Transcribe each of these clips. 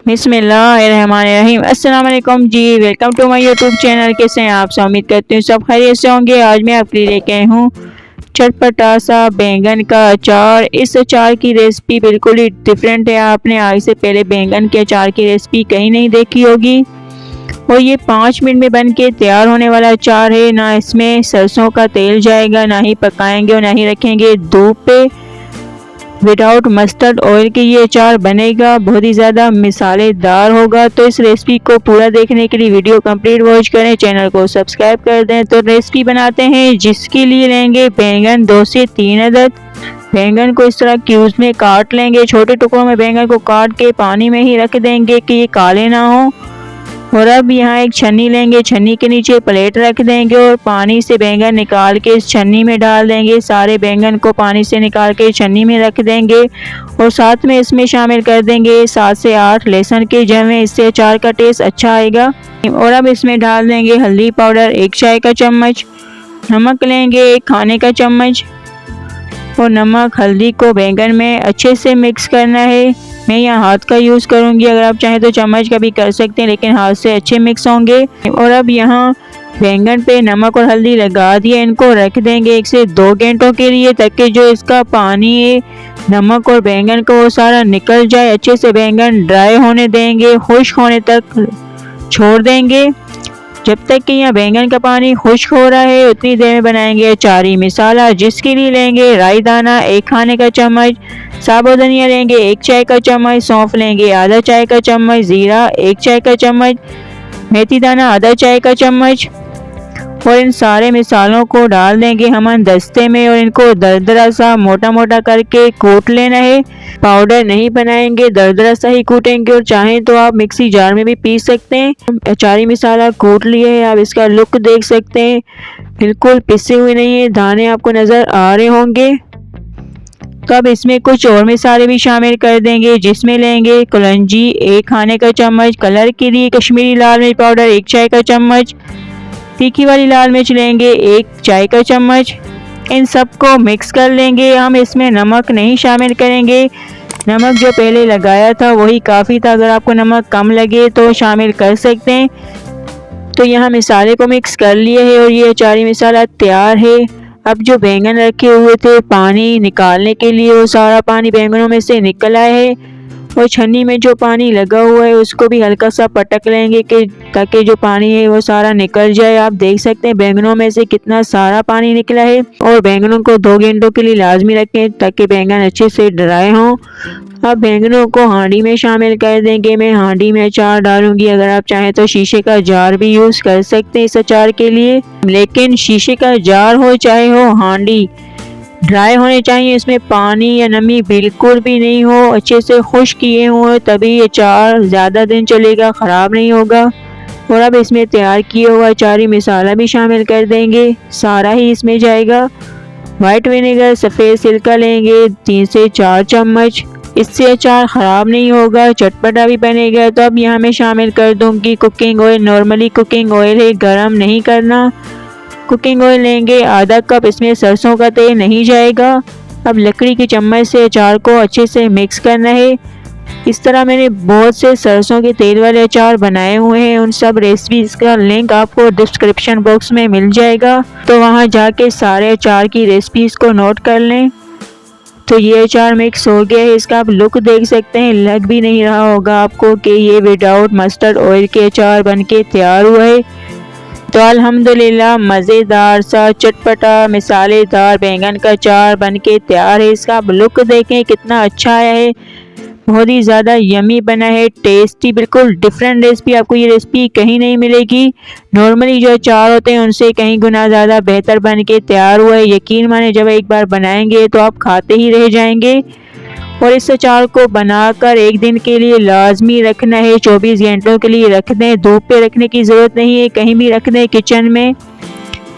बिस्मिल्लाहिर्रहमानिर्रहीम। अस्सलाम वालेकुम जी, welcome to my YouTube channel. कैसे हैं आप? उम्मीद करती हूँ सब खैरियत से होंगे। आज मैं आपके लिए लेके आई हूँ चटपटा सा बैंगन का अचार। इस अचार की रेसिपी बिल्कुल ही डिफरेंट है। आपने आज से पहले बैंगन के अचार की रेसिपी कहीं नहीं देखी होगी और ये 5 मिनट में बन के तैयार होने वाला अचार है। ना इसमें सरसों का तेल जाएगा, ना ही पकाएंगे और ना ही रखेंगे धूप पे। विदाउट मस्टर्ड ऑयल के ये अचार बनेगा, बहुत ही ज़्यादा मिसालेदार होगा। तो इस रेसिपी को पूरा देखने के लिए वीडियो कंप्लीट वॉच करें, चैनल को सब्सक्राइब कर दें। तो रेसिपी बनाते हैं, जिसके लिए लेंगे बैंगन 2 से 3 अदद। बैंगन को इस तरह क्यूब्स में काट लेंगे। छोटे टुकड़ों में बैंगन को काट के पानी में ही रख देंगे कि ये काले ना हो। और अब यहाँ एक छन्नी लेंगे, छन्नी के नीचे प्लेट रख देंगे और पानी से बैंगन निकाल के इस छन्नी में डाल देंगे। सारे बैंगन को पानी से निकाल के छन्नी में रख देंगे और साथ में इसमें शामिल कर देंगे 7 से 8 लहसुन के जवे। इससे अचार का टेस्ट अच्छा आएगा। और अब इसमें डाल देंगे हल्दी पाउडर 1 चाय का चम्मच, नमक लेंगे 1 खाने का चम्मच और नमक हल्दी को बैंगन में अच्छे से मिक्स करना है। मैं यहाँ हाथ का यूज़ करूँगी, अगर आप चाहें तो चम्मच का भी कर सकते हैं, लेकिन हाथ से अच्छे मिक्स होंगे। और अब यहाँ बैंगन पे नमक और हल्दी लगा दिए, इनको रख देंगे 1 से 2 घंटों के लिए, ताकि जो इसका पानी है नमक और बैंगन का वो सारा निकल जाए। अच्छे से बैंगन ड्राई होने देंगे, खुश्क होने तक छोड़ देंगे। जब तक कि यहाँ बैंगन का पानी खुश्क हो रहा है उतनी देर में बनाएंगे अचारी मसाला, जिसके लिए लेंगे राई दाना 1 खाने का चम्मच, साबुत धनिया लेंगे 1 चाय का चम्मच, सौंफ लेंगे आधा चाय का चम्मच, जीरा 1 चाय का चम्मच, मेथी दाना आधा चाय का चम्मच। और इन सारे मसालों को डाल देंगे हम दस्ते में और इनको दरदरा सा मोटा मोटा करके कूट लेना है। पाउडर नहीं बनाएंगे, दरदरा सा ही कूटेंगे और चाहें तो आप मिक्सी जार में भी पीस सकते हैं। अचारी मसाला कूट लिए है, आप इसका लुक देख सकते हैं, बिल्कुल पिसे हुए नहीं है, दाने आपको नज़र आ रहे होंगे। तो अब इसमें कुछ और मसाले भी शामिल कर देंगे, जिसमें लेंगे कलौंजी 1 खाने का चम्मच, कलर के लिए कश्मीरी लाल मिर्च पाउडर 1 चाय का चम्मच, तीखी वाली लाल मिर्च लेंगे 1 चाय का चम्मच। इन सबको मिक्स कर लेंगे। हम इसमें नमक नहीं शामिल करेंगे, नमक जो पहले लगाया था वही काफ़ी था। अगर आपको नमक कम लगे तो शामिल कर सकते हैं। तो यहाँ मसाले को मिक्स कर लिए है और ये अचारी मसाला तैयार है। अब जो बैंगन रखे हुए थे पानी निकालने के लिए, वो सारा पानी बैंगनों में से निकल आया है और छन्नी में जो पानी लगा हुआ है उसको भी हल्का सा पटक लेंगे कि ताकि जो पानी है वो सारा निकल जाए। आप देख सकते हैं बैंगनों में से कितना सारा पानी निकला है। और बैंगनों को 2 घंटों के लिए लाजमी रखें ताकि बैंगन अच्छे से ड्राई हों। अब बैंगनों को हांडी में शामिल कर देंगे। मैं हांडी में अचार डालूंगी, अगर आप चाहें तो शीशे का जार भी यूज़ कर सकते हैं इस अचार के लिए, लेकिन शीशे का जार हो चाहे हो हांडी, ड्राई होने चाहिए। इसमें पानी या नमी बिल्कुल भी नहीं हो, अच्छे से खुश्क किए हुए, तभी अचार ज़्यादा दिन चलेगा, ख़राब नहीं होगा। और अब इसमें तैयार किया हुआ अचारी मसाला भी शामिल कर देंगे, सारा ही इसमें जाएगा। वाइट विनेगर सफ़ेद सिरका लेंगे 3 से 4 चम्मच, इससे अचार ख़राब नहीं होगा, चटपटा भी बनेगा। तो अब यहाँ मैं शामिल कर दूँगी cooking oil. Normally cooking oil है, गरम नहीं करना। कुकिंग ऑयल लेंगे आधा कप, इसमें सरसों का तेल नहीं जाएगा। अब लकड़ी की चम्मच से अचार को अच्छे से मिक्स करना है। इस तरह मैंने बहुत से सरसों के तेल वाले अचार बनाए हुए हैं, उन सब रेसिपीज़ का लिंक आपको डिस्क्रिप्शन बॉक्स में मिल जाएगा, तो वहां जाके सारे अचार की रेसिपीज़ को नोट कर लें। तो ये अचार मिक्स हो गया है, इसका आप लुक देख सकते हैं, लग भी नहीं रहा होगा आपको कि ये विदाउट मस्टर्ड ऑयल के अचार बनके तैयार हुआ है। तो अल्हम्दुलिल्लाह मज़ेदार सा चटपटा मसालेदार बैंगन का अचार बनके तैयार है। इसका आप लुक देखें कितना अच्छा आया है, बहुत ही ज़्यादा यमी बना है, टेस्टी, बिल्कुल डिफरेंट रेसिपी। आपको ये रेसिपी कहीं नहीं मिलेगी। नॉर्मली जो अचार होते हैं उनसे कहीं गुना ज़्यादा बेहतर बन के तैयार हुआ है। यकीन माने जब एक बार बनाएंगे तो आप खाते ही रह जाएंगे। और इस अचार को बनाकर 1 दिन के लिए लाजमी रखना है, 24 घंटों के लिए रख दें। धूप पे रखने की ज़रूरत नहीं है, कहीं भी रख दें किचन में,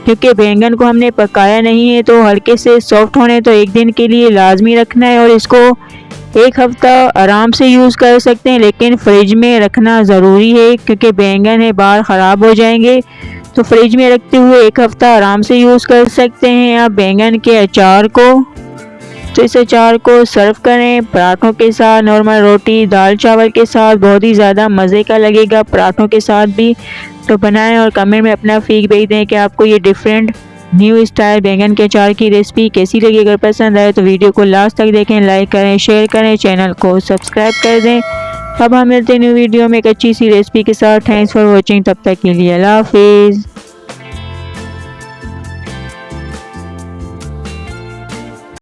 क्योंकि बैंगन को हमने पकाया नहीं है तो हल्के से सॉफ्ट होने तो 1 दिन के लिए लाजमी रखना है। और इसको 1 हफ्ता आराम से यूज़ कर सकते हैं, लेकिन फ्रिज में रखना ज़रूरी है क्योंकि बैंगन है बाहर ख़राब हो जाएंगे। तो फ्रिज में रखते हुए 1 हफ्ता आराम से यूज़ कर सकते हैं आप बैंगन के अचार को। तो इस अचार को सर्व करें पराठों के साथ, नॉर्मल रोटी, दाल चावल के साथ, बहुत ही ज़्यादा मज़े का लगेगा पराठों के साथ भी। तो बनाएं और कमेंट में अपना फीडबैक दें कि आपको ये डिफरेंट न्यू स्टाइल बैंगन के अचार की रेसिपी कैसी लगी। अगर पसंद आए तो वीडियो को लास्ट तक देखें, लाइक करें, शेयर करें, चैनल को सब्सक्राइब कर दें। अब हम मिलते हैं न्यू वीडियो में एक अच्छी सी रेसिपी के साथ। थैंक्स फॉर वॉचिंग, तब तक के लिए अल्लाह हाफिज़।